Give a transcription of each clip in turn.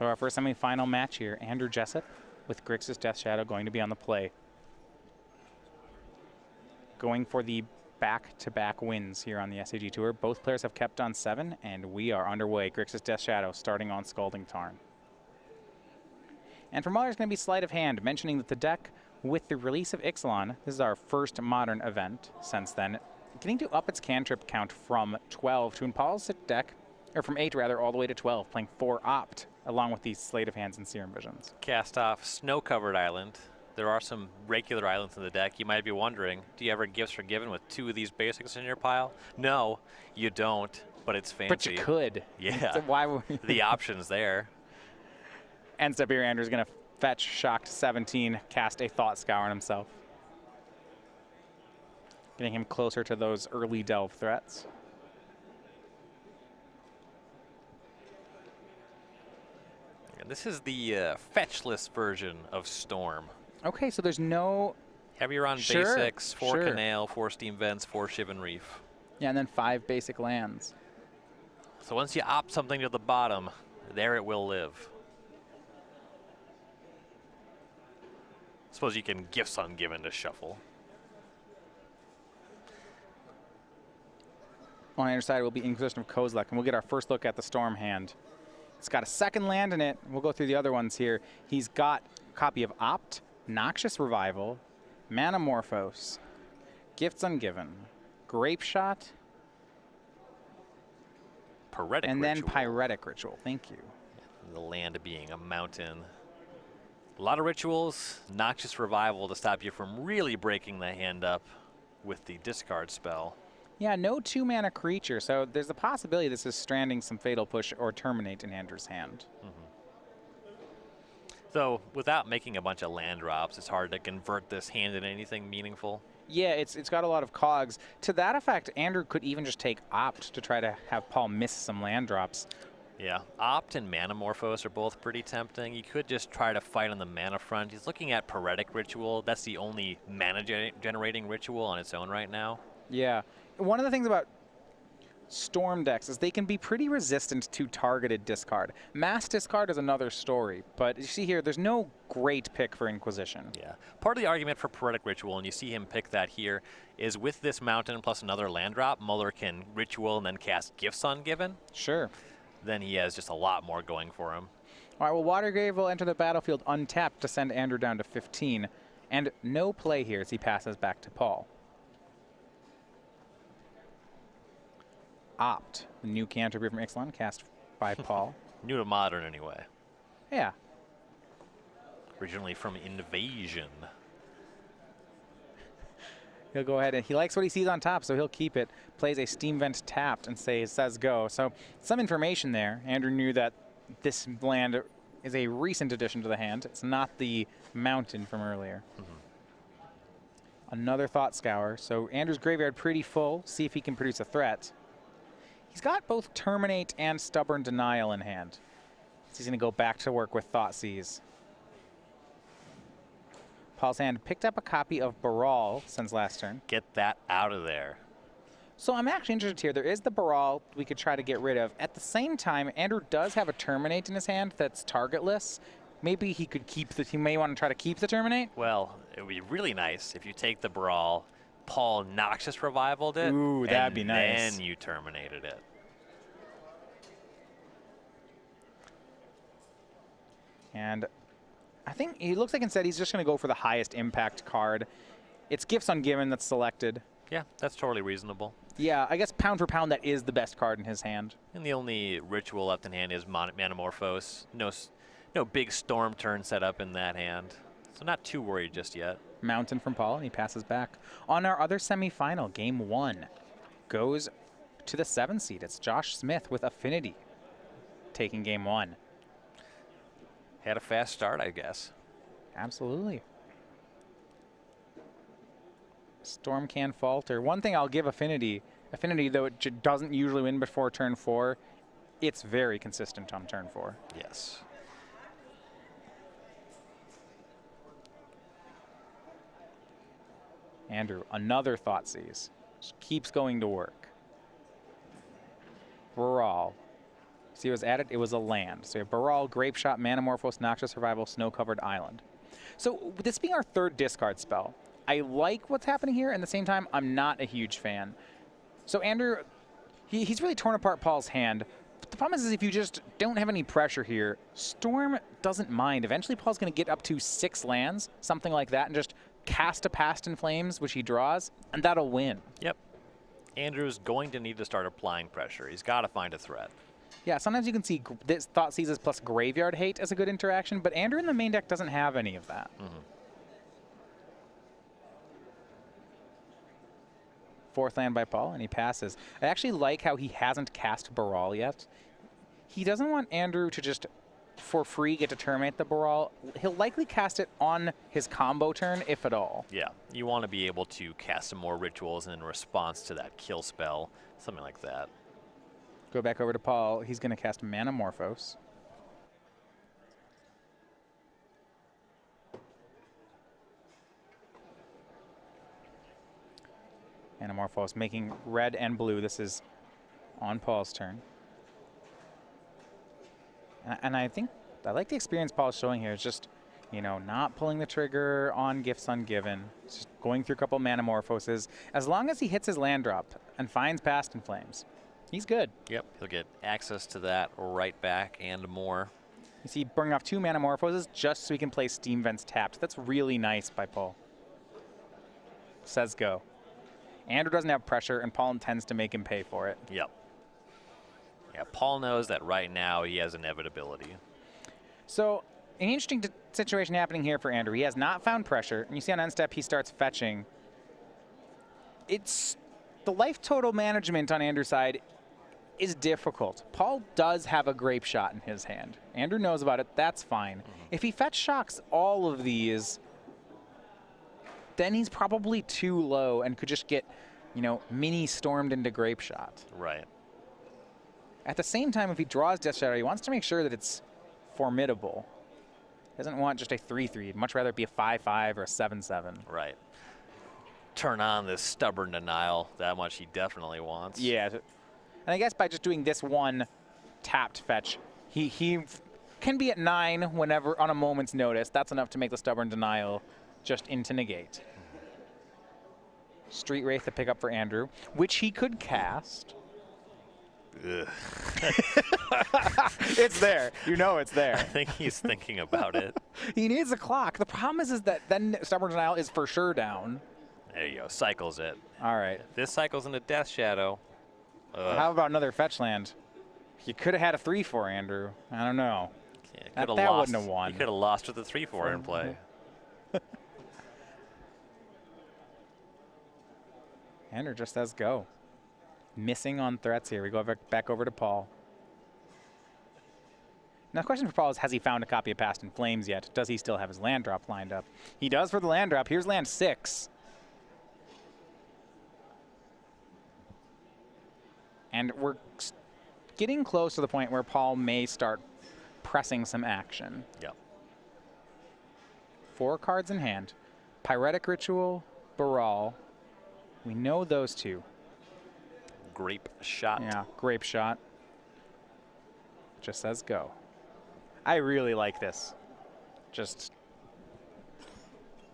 So our first semifinal match here, Andrew Jessup with Grixis Death Shadow going to be on the play. Going for the back-to-back wins here on the SCG Tour. Both players have kept on 7, and we are underway. Grixis Death Shadow starting on Scalding Tarn. And for Muller, it's going to be sleight of hand, mentioning that the deck, with the release of Ixalan, this is our first modern event since then, getting to up its cantrip count from 12 to, in Paul's deck, or from 8 rather, all the way to 12, playing 4 Opt, along with these sleight of hands and Serum Visions. Cast off Snow-Covered Island. There are some regular islands in the deck. You might be wondering, do you ever Gifts Forgiven with 2 of these basics in your pile? No, you don't, but it's fancy. But you could. Yeah, So why the option's there. End step here, Andrew's going to fetch Shocked 17, cast a Thought Scour on himself. Getting him closer to those early delve threats. And this is the fetchless version of Storm. Okay, so there's no... Heavier on Sure, basics, 4 sure. Canal, 4 Steam Vents, 4 Shivan Reef. Yeah, and then 5 basic lands. So once you opt something to the bottom, there it will live. Suppose you can Gifts Ungiven to shuffle. On the other side will be Inquisition of Kozilek, and we'll get our first look at the Storm hand. It's got a second land in it. We'll go through the other ones here. He's got a copy of Opt, Noxious Revival, Manamorphose, Gifts Ungiven, Grape Shot, Pyretic and Ritual. then Pyretic Ritual. Thank you. The land being a mountain. A lot of rituals, Noxious Revival to stop you from really breaking the hand up with the discard spell. Yeah, no 2-mana creature, so there's a possibility this is stranding some Fatal Push or Terminate in Andrew's hand. So without making a bunch of land drops, it's hard to convert this hand into anything meaningful. Yeah, it's got a lot of cogs. To that effect, Andrew could even just take Opt to try to have Paul miss some land drops. Yeah, Opt and Manamorphose are both pretty tempting. You could just try to fight on the mana front. He's looking at Pyretic Ritual. That's the only mana generating ritual on its own right now. Yeah. One of the things about Storm decks is they can be pretty resistant to targeted discard. Mass discard is another story, but you see here, there's no great pick for Inquisition. Yeah. Part of the argument for Pyretic Ritual, and you see him pick that here, is with this mountain plus another land drop, Muller can Ritual and then cast Gifts Ungiven. Sure. Then he has just a lot more going for him. All right, well, Watergrave will enter the battlefield untapped to send Andrew down to 15, and no play here as he passes back to Paul. Opt, the new cantrip from Ixalan, cast by Paul. New to Modern, anyway. Yeah. Originally from Invasion. He'll go ahead and he likes what he sees on top, so he'll keep it. Plays a Steam Vent tapped and says go. So some information there. Andrew knew that this land is a recent addition to the hand. It's not the mountain from earlier. Another Thought Scour. So Andrew's graveyard pretty full. See if he can produce a threat. He's got both Terminate and Stubborn Denial in hand. So he's going to go back to work with Thoughtseize. Paul's hand picked up a copy of Baral since last turn. Get that out of there. So I'm actually interested here. There is the Baral we could try to get rid of. At the same time, Andrew does have a Terminate in his hand that's targetless. Maybe he could keep the, he may want to try to keep the Terminate. Well, it would be really nice if you take the Brawl, Paul Noxious Revivaled it. Ooh, that'd be nice. And then you terminated it. And I think he looks like instead he's just going to go for the highest impact card. It's Gifts Ungiven that's selected. Yeah, that's totally reasonable. Yeah, I guess pound for pound that is the best card in his hand. And the only ritual left in hand is Manamorphose. No big storm turn set up in that hand. So not too worried just yet. Mountain from Paul, and he passes back. On our other semifinal, game 1 goes to the 7 seed. It's Josh Smith with Affinity taking game 1. Had a fast start, I guess. Absolutely. Storm can falter. One thing I'll give Affinity, though it doesn't usually win before turn 4, it's very consistent on turn 4. Yes. Andrew, another Thoughtseize. Just keeps going to work. Baral. See what was added? It was a land. So you have Baral, Grape Shot, Manamorphose, Noxious Survival, Snow-Covered Island. So with this being our third discard spell, I like what's happening here. And at the same time, I'm not a huge fan. So Andrew, he's really torn apart Paul's hand. But the problem is if you just don't have any pressure here, Storm doesn't mind. Eventually, Paul's going to get up to 6 lands, something like that, and just cast a Past in Flames, which he draws, and that'll win. Yep. Andrew's going to need to start applying pressure. He's got to find a threat. Yeah, sometimes you can see this Thought Seizes plus Graveyard Hate as a good interaction, but Andrew in the main deck doesn't have any of that. Fourth land by Paul, and he passes. I actually like how he hasn't cast Baral yet. He doesn't want Andrew to just, for free, get to terminate the Baral. He'll likely cast it on his combo turn, if at all. Yeah, you want to be able to cast some more rituals in response to that kill spell, something like that. Go back over to Paul. He's going to cast Manamorphose. Manamorphose making red and blue. This is on Paul's turn. And I think I like the experience Paul's showing here. It's just, you know, not pulling the trigger on Gifts Ungiven. It's just going through a couple Manamorphoses. As long as he hits his land drop and finds Past in Flames, he's good. Yep, he'll get access to that right back and more. You see, bring off 2 Manamorphoses just so he can play Steam Vents tapped. That's really nice by Paul. Says go. Andrew doesn't have pressure, and Paul intends to make him pay for it. Yep. Yeah, Paul knows that right now he has inevitability. So, an interesting situation happening here for Andrew. He has not found pressure, and you see on end step he starts fetching. It's the life total management on Andrew's side is difficult. Paul does have a Grape Shot in his hand. Andrew knows about it. That's fine. If he fetch shocks all of these, then he's probably too low and could just get, you know, mini stormed into Grape Shot. Right. At the same time, if he draws Death Shadow, he wants to make sure that it's formidable. He doesn't want just a 3/3. He'd much rather it be a 5/5 or a 7/7. Right. Turn on this stubborn denial. That much he definitely wants. Yeah. And I guess by just doing this one tapped fetch, he can be at 9 whenever on a moment's notice. That's enough to make the stubborn denial just into negate. Street Wraith to pick up for Andrew, which he could cast. It's there. You know it's there. I think he's thinking about it. He needs a clock. The problem is that then Stubborn Denial is for sure down. There you go. Cycles it. All right. If this cycles into Death Shadow. How about another fetch land? You could have had a 3/4, Andrew. I don't know. Yeah, that wouldn't have won. He could have lost with the 3/4 in play. Andrew just says go. Missing on threats here. We go back over to Paul. Now the question for Paul is, has he found a copy of Past in Flames yet? Does he still have his land drop lined up? He does for the land drop. Here's land 6. And we're getting close to the point where Paul may start pressing some action. Yep. 4 cards in hand. Pyretic Ritual, Baral. We know those 2. Grape Shot. Yeah, Grape Shot. Just says go. I really like this. Just,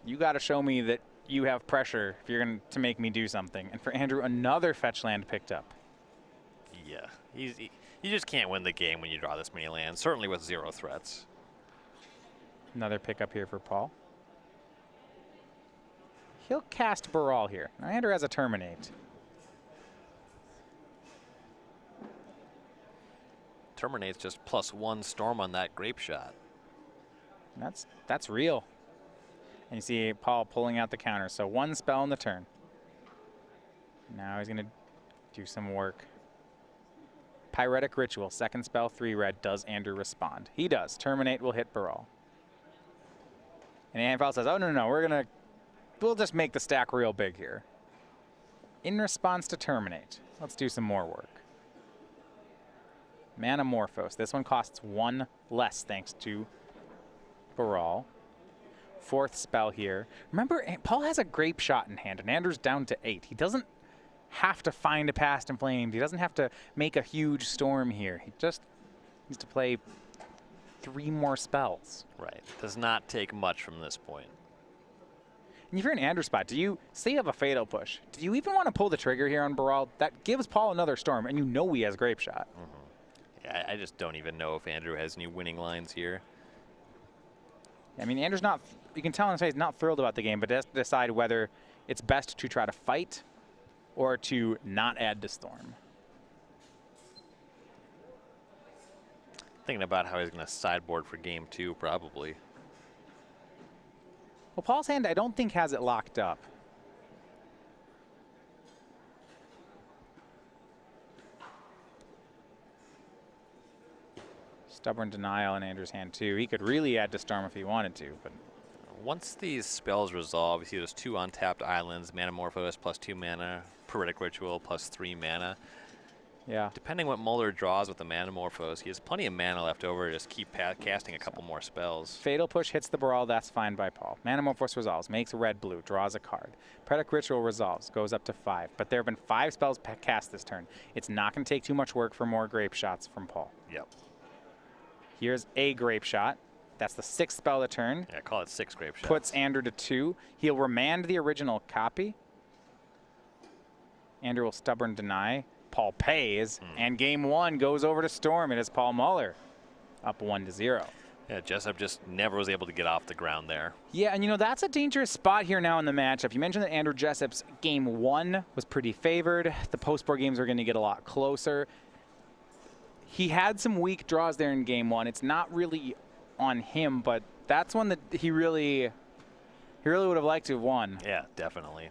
you got to show me that you have pressure if you're going to make me do something. And for Andrew, another fetch land picked up. Yeah, you just can't win the game when you draw this many lands, certainly with 0 threats. Another pickup here for Paul. He'll cast Baral here. Now Andrew has a Terminate. Terminate's just +1 Storm on that Grape Shot. That's real. And you see Paul pulling out the counter. So 1 spell in the turn. Now he's going to do some work. Pyretic Ritual, 2nd spell, 3 red. Does Andrew respond? He does. Terminate will hit Baral. And Paul says, oh, no, we'll just make the stack real big here. In response to Terminate, let's do some more work. Manamorphose. This one costs 1 less thanks to Baral. 4th spell here. Remember, Paul has a Grape Shot in hand, and Andrew's down to 8. He doesn't have to find a Past in Flames. He doesn't have to make a huge storm here. He just Needs to play 3 more spells. Right. Does not take much from this point. And if you're in Andrew's spot, do you say you have a Fatal Push? Do you even want to pull the trigger here on Baral? That gives Paul another Storm, and you know he has Grape Shot. Yeah, I just don't even know if Andrew has any winning lines here. I mean, Andrew's not, you can tell in his face, not thrilled about the game, but has to decide whether it's best to try to fight or to not add the Storm. Thinking about how he's going to sideboard for game 2, probably. Well, Paul's hand, I don't think, has it locked up. Stubborn Denial in Andrew's hand, too. He could really add to Storm if he wanted to, but Once these spells resolve, you see there's 2 untapped islands, Manamorphose plus 2 mana, Poetic Ritual plus 3 mana. yeah. Depending what Muller draws with the Manamorphose, he has plenty of mana left over to just keep casting a couple more spells. Fatal Push hits the Baral, that's fine by Paul. Manamorphose resolves, makes red-blue, draws a card. Poetic Ritual resolves, goes up to 5. But there have been 5 spells cast this turn. It's not going to take too much work for more Grape Shots from Paul. Yep. Here's a Grape Shot. That's the 6th spell of the turn. Yeah, call it 6 Grape Shots. Puts Andrew to 2. He'll remand the original copy. Andrew will Stubborn Deny. Paul pays, and game 1 goes over to Storm. It is Paul Muller, up 1-0. Yeah, Jessup just never was able to get off the ground there. Yeah, and you know, that's a dangerous spot here now in the matchup. You mentioned that Andrew Jessup's game 1 was pretty favored. The post-board games are going to get a lot closer. He had some weak draws there in game 1. It's not really on him, but that's one that he really would have liked to have won. Yeah, definitely.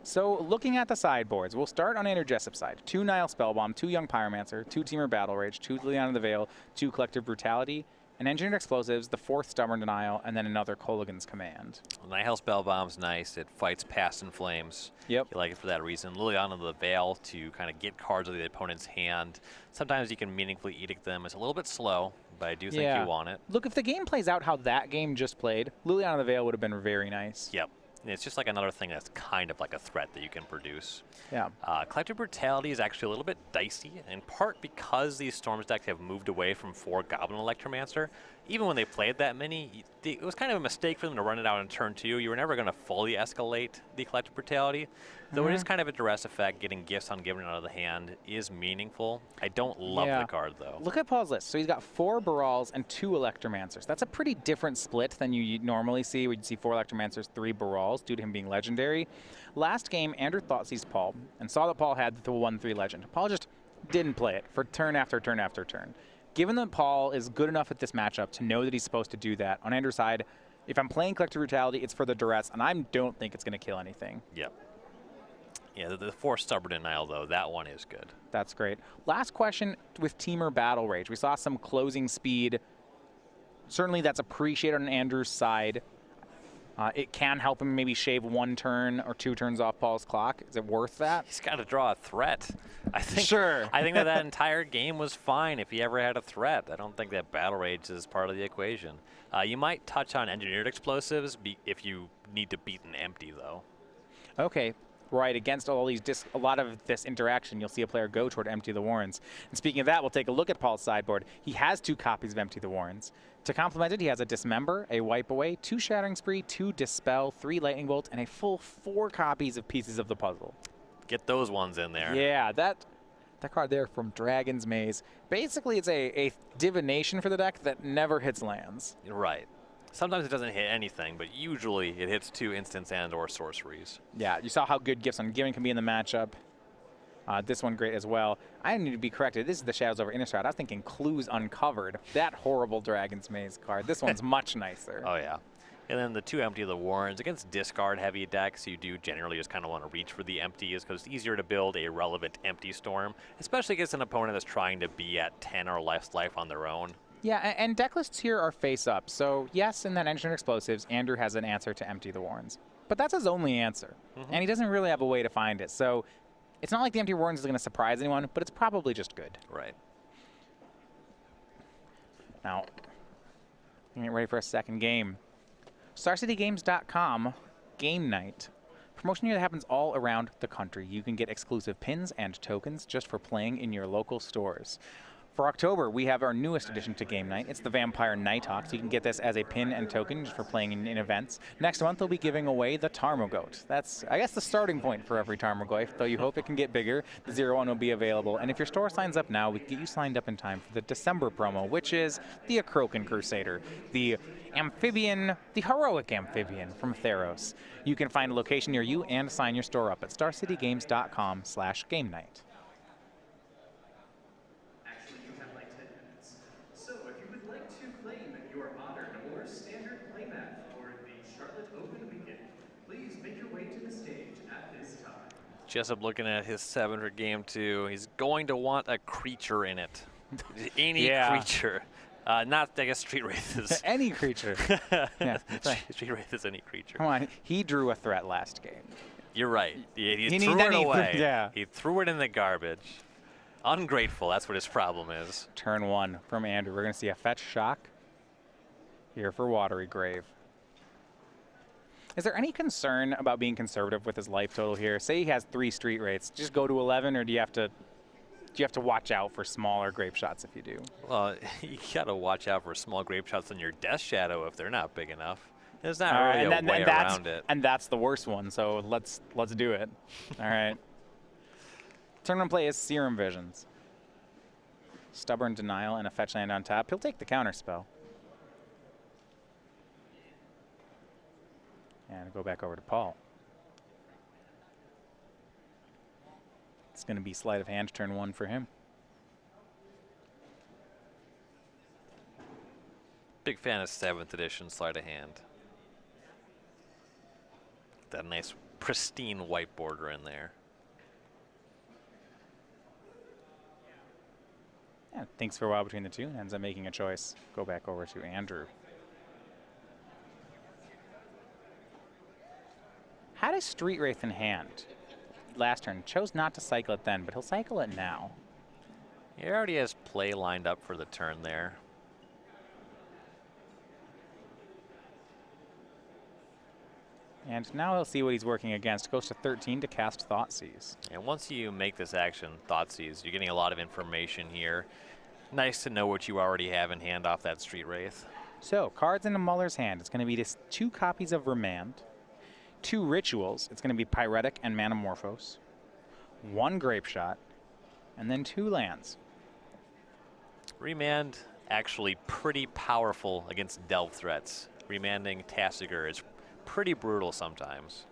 So looking at the sideboards, we'll start on Andrew Jessup's side. 2 Nile Spellbomb, 2 Young Pyromancer, 2 Teamer Battle Rage, 2 Leon of the Veil, 2 Collective Brutality, an Engineered Explosives, the 4th Stubborn Denial, and then another Kolaghan's Command. Nihil Spellbomb's nice. It fights Past in Flames. Yep. You like it for that reason. Liliana of the Veil to kind of get cards out of the opponent's hand. Sometimes you can meaningfully edict them. It's a little bit slow, but I do think you want it. Look, if the game plays out how that game just played, Liliana of the Veil would have been very nice. Yep. And it's just like another thing that's kind of like a threat that you can produce. Yeah. Collective Brutality is actually a little bit dicey, in part because these Storms decks have moved away from 4 Goblin Electromancer. Even when they played that many, it was kind of a mistake for them to run it out in turn 2. You were never going to fully escalate the Collective Brutality. Though it is kind of a duress effect, getting gifts on given out of the hand is meaningful. I don't love the card, though. Look at Paul's list. So he's got 4 Barals and 2 Electromancers. That's a pretty different split than you normally see, where you'd see 4 Electromancers, 3 Barals, due to him being legendary. Last game, Andrew Thoughtseize Paul and saw that Paul had the 1/3 legend. Paul just didn't play it for turn after turn after turn. Given that Paul is good enough at this matchup to know that he's supposed to do that, on Andrew's side, if I'm playing Collective Brutality, it's for the duress, and I don't think it's going to kill anything. Yep. Yeah, the 4 Stubborn Denial, though, that one is good. That's great. Last question with Teamer Battle Rage. We saw some closing speed. Certainly that's appreciated on Andrew's side. It can help him maybe shave 1 turn or 2 turns off Paul's clock. Is it worth that? He's got to draw a threat. I think. Sure. I think that entire game was fine if he ever had a threat. I don't think that Battle Rage is part of the equation. You might touch on Engineered Explosives if you need to beat an empty, though. Okay. Right, against all these a lot of this interaction, you'll see a player go toward Empty the Warrens. And speaking of that, we'll take a look at Paul's sideboard. He has 2 copies of Empty the Warrens. To complement it, he has a Dismember, a Wipe Away, 2 Shattering Spree, 2 Dispel, 3 Lightning Bolt, and a full 4 copies of Pieces of the Puzzle. Get those ones in there. Yeah, that card there from Dragon's Maze. Basically, it's a divination for the deck that never hits lands. Right. Sometimes it doesn't hit anything, but usually it hits 2 instants and or sorceries. Yeah, you saw how good Gifts on Giving can be in the matchup. This one great as well. I need to be corrected. This is the Shadows over Innistrad. I was thinking Clues Uncovered. That horrible Dragon's Maze card. This one's much nicer. Oh, yeah. And then the 2 Empty of the Warrens. Against discard-heavy decks, you do generally just kind of want to reach for the empties because it's easier to build a relevant empty storm, especially against an opponent that's trying to be at 10 or less life on their own. Yeah, and deck lists here are face-up. So, yes, in that Engineered Explosives, Andrew has an answer to Empty the Warrens. But that's his only answer. And he doesn't really have a way to find it. So, it's not like the Empty Warrens is going to surprise anyone, but it's probably just good. Right. Now, get ready for a second game. StarCityGames.com Game Night. Promotion here that happens all around the country. You can get exclusive pins and tokens just for playing in your local stores. For October, we have our newest addition to Game Night. It's the Vampire Nighthawk. So you can get this as a pin and token just for playing in events. Next month, they'll be giving away the Tarmogoat. That's, I guess, the starting point for every Tarmogoyf, though you hope it can get bigger. The 0-1 will be available. And if your store signs up now, we can get you signed up in time for the December promo, which is the Akroken Crusader, the amphibian, the heroic amphibian from Theros. You can find a location near you and sign your store up at starcitygames.com/game night. Jessup looking at his 700 game 2. He's going to want a creature in it. Any creature. Not, I guess, Street Wraith is. Any creature. Yeah, Street Wraith is any creature. Come on, he drew a threat last game. You're right. He threw it away. Yeah. He threw it in the garbage. Ungrateful, that's what his problem is. Turn 1 from Andrew. We're going to see a fetch shock here for Watery Grave. Is there any concern about being conservative with his life total here? Say he has 3 Street Wraiths. Just go to 11, or do you have to watch out for smaller grape shots if you do? Well, you got to watch out for small grape shots on your Death Shadow if they're not big enough. There's not really a way around it. And that's the worst one, so let's do it. All right. Turn 1 play is Serum Visions. Stubborn Denial and a fetch land on top. He'll take the counter spell. And go back over to Paul. It's going to be sleight of hand turn 1 for him. Big fan of 7th edition sleight of hand. That nice pristine white border in there. Yeah, thinks for a while between the two and ends up making a choice. Go back over to Andrew. Had a Street Wraith in hand last turn. Chose not to cycle it then, but he'll cycle it now. He already has play lined up for the turn there. And now he'll see what he's working against. Goes to 13 to cast Thoughtseize. And once you make this action, Thoughtseize, you're getting a lot of information here. Nice to know what you already have in hand off that Street Wraith. So, cards into Muller's hand. It's going to be just 2 copies of Remand. 2 rituals. It's going to be Pyretic and Manamorphose. 1 Grape Shot. And then 2 lands. Remand actually pretty powerful against delve threats. Remanding Tasigur is pretty brutal sometimes.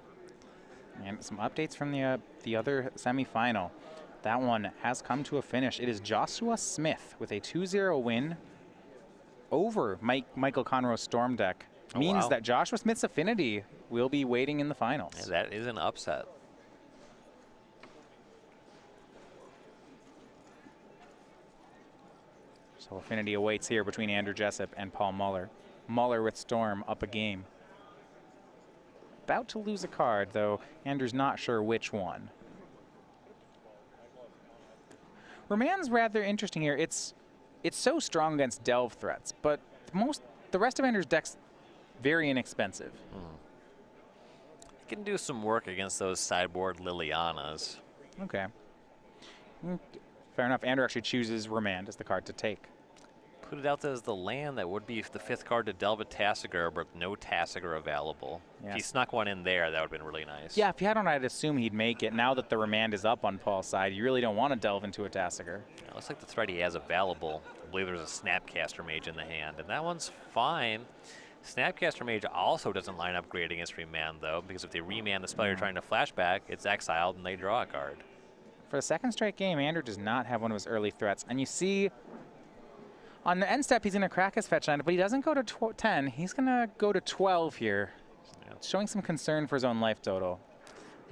And some updates from the other semifinal. That one has come to a finish. It is Joshua Smith with a 2-0 win over Michael Conroe's Storm deck. Means that Joshua Smith's Affinity will be waiting in the finals. Yeah, that is an upset. So Affinity awaits here between Andrew Jessup and Paul Muller. Muller with Storm up a game. About to lose a card, though Andrew's not sure which one. Remand's rather interesting here. It's so strong against delve threats, but the rest of Andrew's deck's very inexpensive. You can do some work against those sideboard Lilianas. Okay. Fair enough. Andrew actually chooses Remand as the card to take. Put it out there as the land that would be the 5th card to delve a Tasigur, but no Tasigur available. Yes. If he snuck one in there, that would have been really nice. Yeah, if you had one, I'd assume he'd make it. Now that the Remand is up on Paul's side, you really don't want to delve into a Tasigur. Yeah, looks like the threat he has available. I believe there's a Snapcaster Mage in the hand, and that one's fine. Snapcaster Mage also doesn't line up great against Remand, though, because if they remand the spell you're trying to flashback, it's exiled and they draw a card. For the second straight game, Andrew does not have one of his early threats. And you see, on the end step, he's going to crack his fetch land, but he doesn't go to 10. He's going to go to 12 here, showing some concern for his own life total.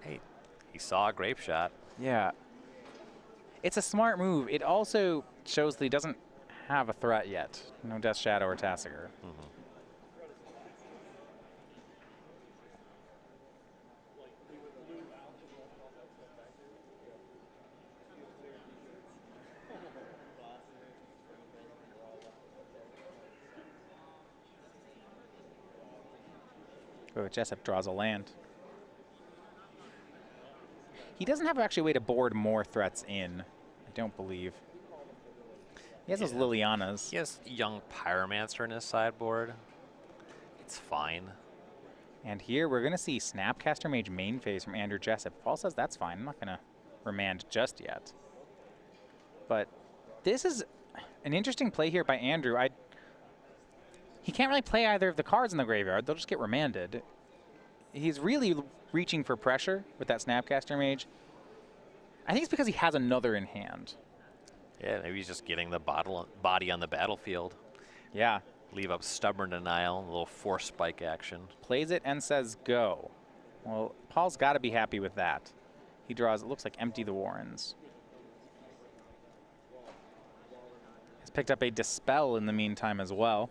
Hey, he saw a Grape Shot. Yeah. It's a smart move. It also shows that he doesn't have a threat yet. No Death Shadow or Tasigur. Oh, Jessup draws a land. He doesn't have actually a way to board more threats in, I don't believe. He has those Lilianas. He has young Pyromancer in his sideboard. It's fine. And here we're going to see Snapcaster Mage main phase from Andrew Jessup. Paul says that's fine. I'm not going to remand just yet. But this is an interesting play here by Andrew. He can't really play either of the cards in the graveyard. They'll just get remanded. He's really reaching for pressure with that Snapcaster Mage. I think it's because he has another in hand. Yeah, maybe he's just getting the body on the battlefield. Yeah. Leave up Stubborn Denial, a little force spike action. Plays it and says go. Well, Paul's got to be happy with that. He draws, it looks like Empty the Warrens. He's picked up a Dispel in the meantime as well.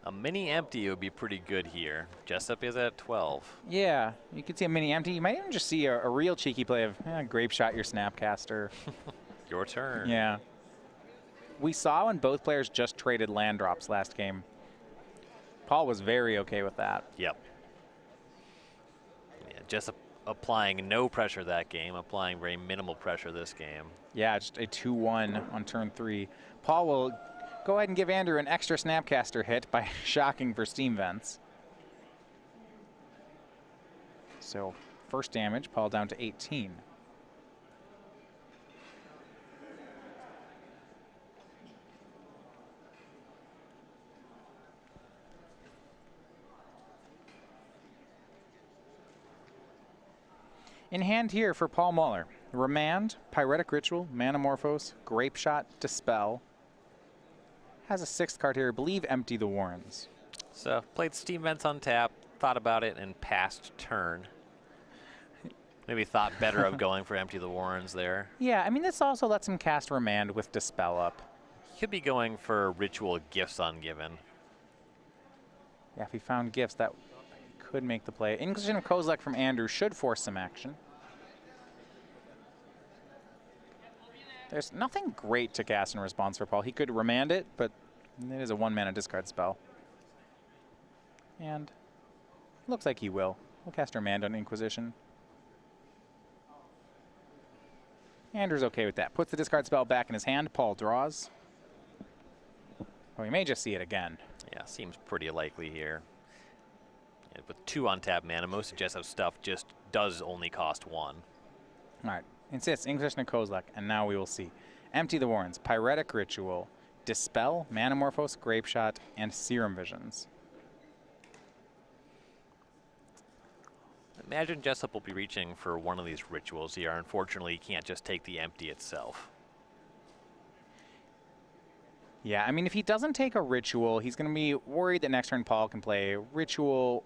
A mini empty would be pretty good here. Jessup is at 12. Yeah, you could see a mini empty. You might even just see a real cheeky play of Grape Shot your Snapcaster. Your turn. Yeah. We saw when both players just traded land drops last game. Paul was very okay with that. Yep. Yeah, Jessup applying no pressure that game, applying very minimal pressure this game. Yeah, just a 2-1 on turn 3. Paul will go ahead and give Andrew an extra Snapcaster hit by shocking for Steam Vents. So first damage, Paul down to 18. In hand here for Paul Muller, Remand, Pyretic Ritual, Manamorphose, Grape Shot, Dispel. Has a 6th card here, I believe Empty the Warrens. So played Steam Vents on tap, thought about it, and passed turn. Maybe thought better of going for Empty the Warrens there. Yeah, I mean, this also lets him cast Remand with Dispel up. He could be going for Ritual Gifts Ungiven. Yeah, if he found gifts, that could make the play. Inquisition of Kozilek from Andrew should force some action. There's nothing great to cast in response for Paul. He could remand it, but it is a 1-mana discard spell. And looks like he will. We'll cast Remand on Inquisition. Andrew's okay with that. Puts the discard spell back in his hand. Paul draws. Well, we may just see it again. Yeah, seems pretty likely here. Yeah, with 2 on-tap mana, most of Jessup's stuff just does only cost 1. All right. Insists Inquisition of Kozilek, and now we will see. Empty the Warrens, Pyretic Ritual, Dispel, Manamorphose, Grape Shot, and Serum Visions. Imagine Jessup will be reaching for one of these rituals here. Unfortunately, he can't just take the empty itself. Yeah, I mean, if he doesn't take a ritual, he's going to be worried that next turn Paul can play ritual,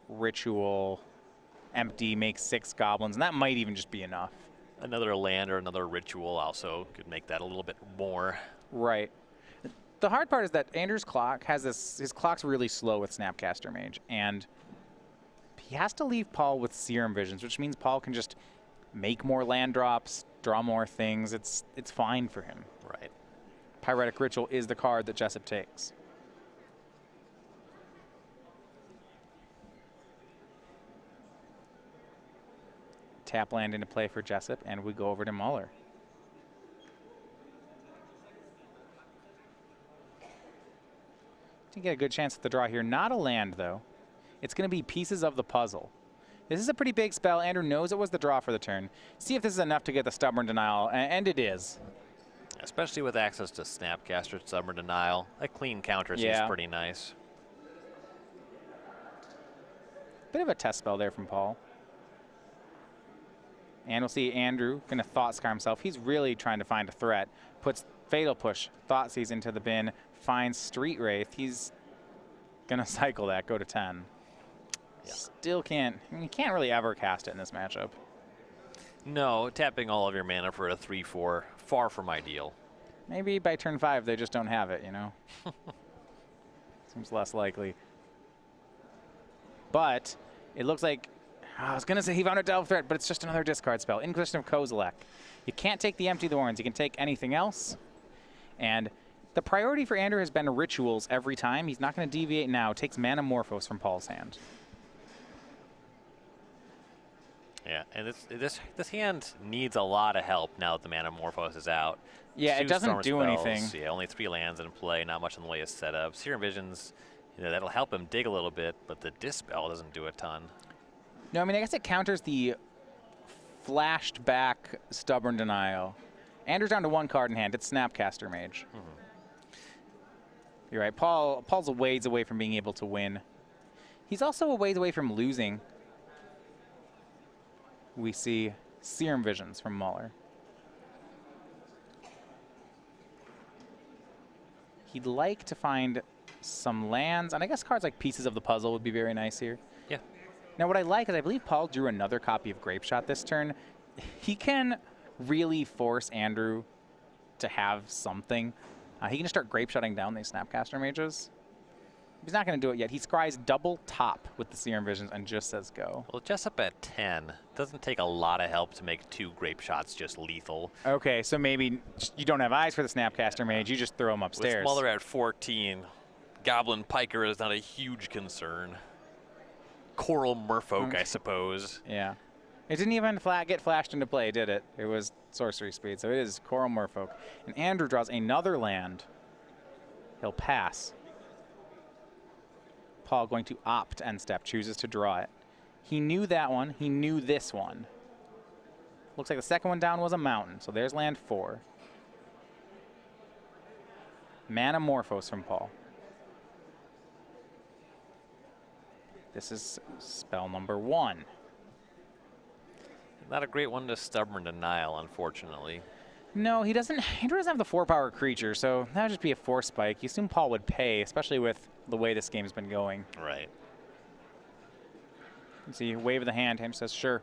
empty, make 6 goblins, and that might even just be enough. Another land or another ritual also could make that a little bit more. Right. The hard part is that Andrew's clock has this, his clock's really slow with Snapcaster Mage, and he has to leave Paul with Serum Visions, which means Paul can just make more land drops, draw more things. It's fine for him. Right. Pyretic Ritual is the card that Jessup takes. Tap land into play for Jessup, and we go over to Muller. To get a good chance at the draw here. Not a land, though. It's going to be Pieces of the Puzzle. This is a pretty big spell. Andrew knows it was the draw for the turn. See if this is enough to get the Stubborn Denial, and it is. Especially with access to Snapcaster, Stubborn Denial. A clean counter seems pretty nice. Bit of a test spell there from Paul. And we'll see Andrew going to Thought Scar himself. He's really trying to find a threat. Puts Fatal Push, Thoughtseize into the bin, finds Street Wraith. He's going to cycle that, go to 10. Yeah. Still can't, I mean, you can't really ever cast it in this matchup. No, tapping all of your mana for a 3/4, far from ideal. Maybe by turn 5 they just don't have it, you know? Seems less likely. But it looks like, I was going to say he found a Delve Threat, but it's just another discard spell. Inquisition of Kozilek. You can't take the Empty the Warrens. You can take anything else. And the priority for Andrew has been rituals every time. He's not going to deviate now. Takes Manamorphose from Paul's hand. Yeah, and this hand needs a lot of help now that the Manamorphose is out. Yeah, it doesn't Storm do spells. anything. Yeah, only 3 lands in play, not much in the way of setup. Serum Visions, that'll help him dig a little bit, but the Dispel doesn't do a ton. No, I mean, I guess it counters the flashed back Stubborn Denial. Andrew's down to 1 card in hand. It's Snapcaster Mage. You're right. Paul's a ways away from being able to win. He's also a ways away from losing. We see Serum Visions from Muller. He'd like to find some lands, and I guess cards like Pieces of the Puzzle would be very nice here. Yeah. Now what I like is I believe Paul drew another copy of Grape Shot this turn. He can really force Andrew to have something. He can just start Grape Shotting down these Snapcaster Mages. He's not going to do it yet. He scries double top with the Serum Visions and just says go. Well, Jessup at 10 doesn't take a lot of help to make 2 Grape Shots just lethal. Okay, so maybe you don't have eyes for the Snapcaster Mage. You just throw him upstairs. With Muller at 14, Goblin Piker is not a huge concern. Coral Merfolk, I suppose. Yeah. It didn't even get flashed into play, did it? It was sorcery speed, so it is Coral Merfolk. And Andrew draws another land. He'll pass. Paul going to opt end step, chooses to draw it. He knew that one. He knew this one. Looks like the second one down was a mountain, so there's land 4. Manamorphose from Paul. This is spell number 1. Not a great one to Stubborn Denial, unfortunately. No, he doesn't. Andrew doesn't have the 4-power creature, so that would just be a 4 spike. You assume Paul would pay, especially with the way this game's been going. Right. You see, wave of the hand. Ham says, sure.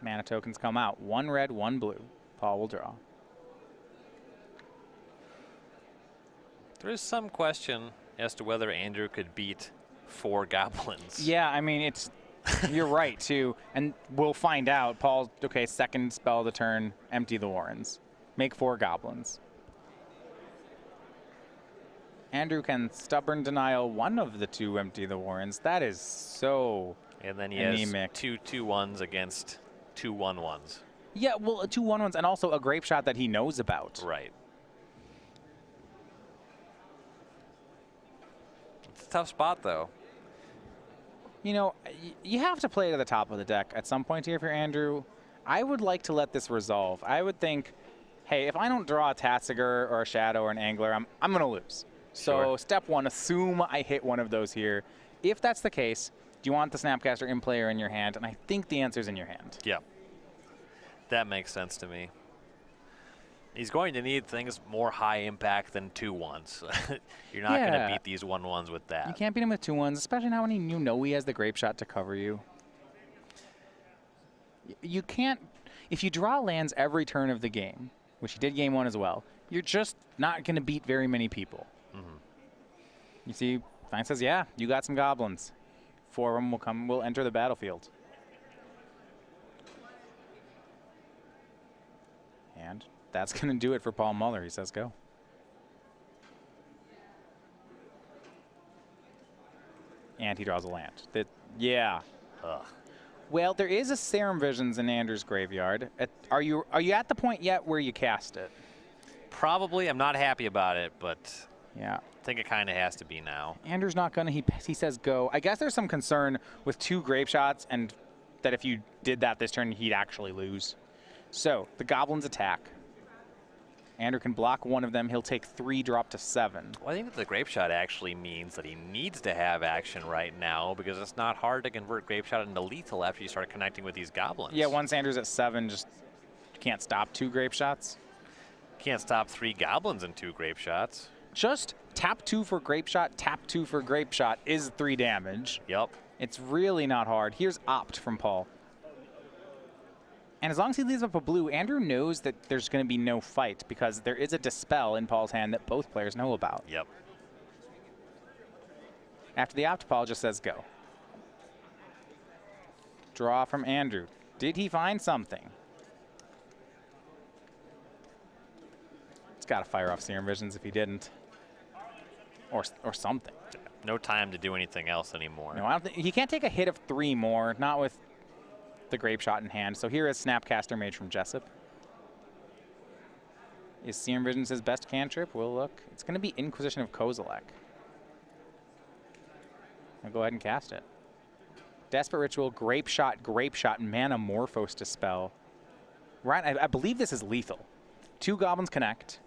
Mana tokens come out. 1 red, 1 blue. Paul will draw. There is some question as to whether Andrew could beat 4 goblins. Yeah, I mean, it's... You're right, too. And we'll find out. Paul, okay, second spell of the turn, empty the Warrens. Make 4 goblins. Andrew can Stubborn Denial one of the 2 empty the Warrens. That is so And then he anemic. has 2 2-1s against 2 1-1s. Yeah, well, 2 1-1s and also a Grape Shot that he knows about. Right. It's a tough spot, though. You know, you have to play to the top of the deck at some point here for Andrew. I would like to let this resolve. I would think, hey, if I don't draw a Tatsiger or a Shadow or an Angler, I'm going to lose. So Sure. step 1, assume I hit one of those here. If that's the case, do you want the Snapcaster in play or in your hand? And I think the answer's in your hand. Yeah. That makes sense to me. He's going to need things more high impact than 2-1s. You're not going to beat these 1-1s with that. You can't beat him with 2-1s, especially not when you know he has the Grape Shot to cover you. You can't, if you draw lands every turn of the game, which he did game 1 as well, you're just not going to beat very many people. You see, Fine says, yeah, you got some goblins. 4 of them will enter the battlefield. And that's going to do it for Paul Muller. He says go. And he draws a land. Yeah. Ugh. Well, there is a Serum Visions in Andrew's graveyard. Are you at the point yet where you cast it? Probably. I'm not happy about it, but Yeah. I think it kind of has to be now. Andrew's not going to. He says go. I guess there's some concern with 2 Grape Shots and that if you did that this turn, he'd actually lose. So the goblins attack. Andrew can block 1 of them. He'll take 3, drop to 7. Well, I think that the Grape Shot actually means that he needs to have action right now because it's not hard to convert Grape Shot into lethal after you start connecting with these goblins. Yeah, once Andrew's at 7, just you can't stop 2 Grape Shots. Can't stop 3 goblins in 2 Grape Shots. Just tap 2 for Grape Shot, tap 2 for Grape Shot is 3 damage. Yep. It's really not hard. Here's Opt from Paul. And as long as he leaves up a blue, Andrew knows that there's going to be no fight because there is a Dispel in Paul's hand that both players know about. Yep. After the Opt, Paul just says go. Draw from Andrew. Did he find something? It's got to fire off Serum Visions if he didn't. Or something. No time to do anything else anymore. No, I don't think he can't take a hit of 3 more, not with the Grape Shot in hand. So here is Snapcaster Mage from Jessup. Is Serum Visions his best cantrip? We'll look. It's going to be Inquisition of Kozilek. I'll go ahead and cast it. Desperate Ritual, Grape Shot, Mana Morphos Dispel. Right, I believe this is lethal. 2 Goblins connect.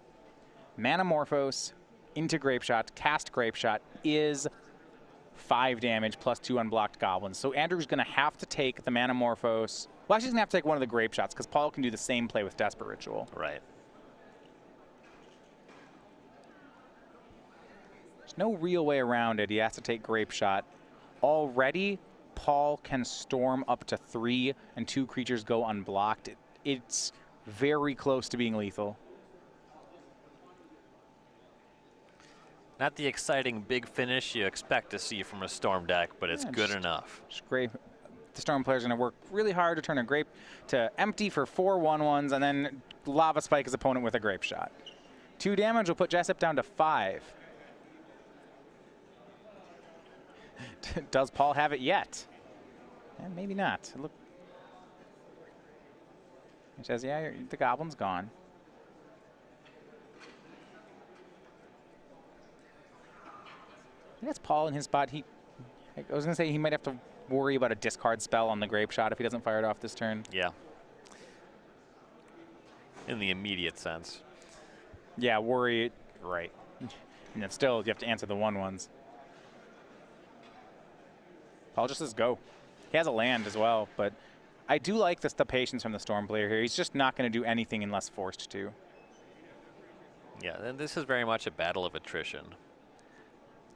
Mana Morphos into Grape Shot, cast Grape Shot is 5 damage plus 2 unblocked Goblins. So Andrew's going to have to take the Mana Morphos. Well, actually, he's going to have to take one of the Grape Shots because Paul can do the same play with Desperate Ritual. Right. There's no real way around it. He has to take Grape Shot. Already, Paul can storm up to 3 and 2 creatures go unblocked. It's very close to being lethal. Not the exciting big finish you expect to see from a Storm deck, but it's good enough. Great. The Storm player's going to work really hard to turn a Grape to empty for 4 1/1s and then Lava Spike his opponent with a Grape Shot. 2 damage will put Jessup down to 5. Does Paul have it yet? Maybe not. Look. He says, yeah, the Goblin's gone. I think that's Paul in his spot. I was going to say he might have to worry about a discard spell on the Grape Shot if he doesn't fire it off this turn. Yeah. In the immediate sense. Yeah, worry. Right. And then still, you have to answer the 1/1s. Paul just says go. He has a land as well, but I do like the patience from the Storm player here. He's just not going to do anything unless forced to. Yeah, and this is very much a battle of attrition.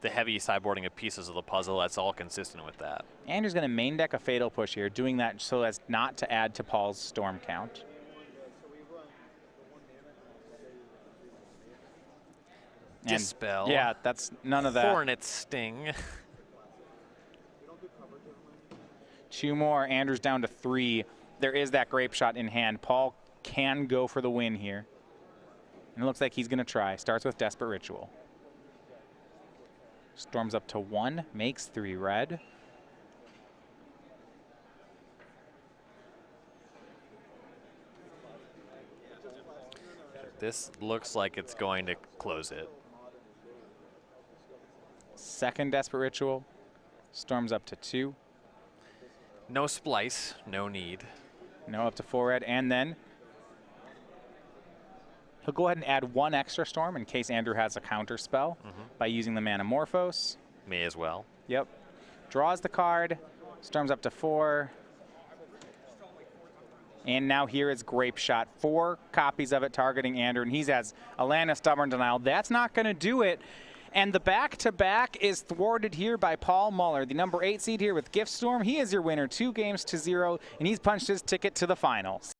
The heavy sideboarding of pieces of the puzzle, that's all consistent with that. Andrew's going to main deck a Fatal Push here, doing that so as not to add to Paul's Storm count. Dispel. Yeah, that's none of that. Hornet Sting. 2 more. Andrew's down to 3. There is that Grape Shot in hand. Paul can go for the win here. And it looks like he's going to try. Starts with Desperate Ritual. Storms up to 1. Makes 3 red. This looks like it's going to close it. Second Desperate Ritual. Storms up to 2. No splice, no need. No, up to 4 red, and then he'll go ahead and add 1 extra Storm in case Andrew has a counter spell by using the Mana Morphos. May as well. Yep. Draws the card, storms up to 4. And now here is Grape Shot. 4 copies of it targeting Andrew, and he has a land of Stubborn Denial. That's not going to do it. And the back-to-back is thwarted here by Paul Muller, the number 8 seed here with Gift Storm. He is your winner, 2 games to 0, and he's punched his ticket to the finals.